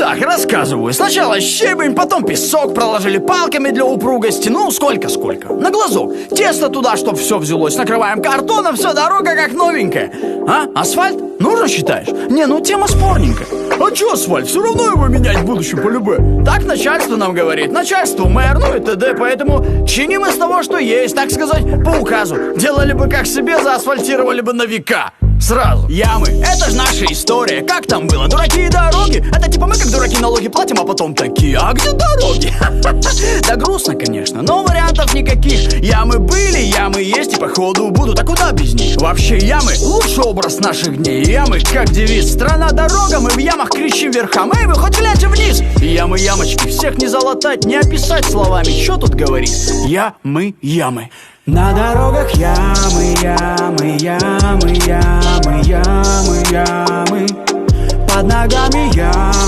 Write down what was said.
Итак, рассказываю. Сначала щебень, потом песок, проложили палками для упругости. Ну, сколько. На глазок. Тесто туда, чтоб все взялось. Накрываем картоном, все, дорога как новенькая. А? Асфальт? Нужно, считаешь? Не, ну тема спорненькая. А чё асфальт? Все равно его менять в будущем по любе. Так начальство нам говорит. Начальство, мэр, ну и т.д. Поэтому чиним из того, что есть, так сказать, по указу. Делали бы как себе, заасфальтировали бы на века. Сразу. Ямы, это ж наша история. Как там было? Дураки и дороги. Это типа мы как дураки налоги платим, а потом такие: а где дороги? Да грустно, конечно, но вариантов никаких. Ямы были, ямы есть и походу будут. А куда без них? Вообще ямы — лучший образ наших дней. Ямы как девиз. Страна дорога, мы в ямах кричим верхам. Эй, вы хоть гляньте вниз. Ямы, ямочки, всех не залатать, не описать словами. Чё тут говорить? Ямы. На дорогах ямы. Под ногами ямы.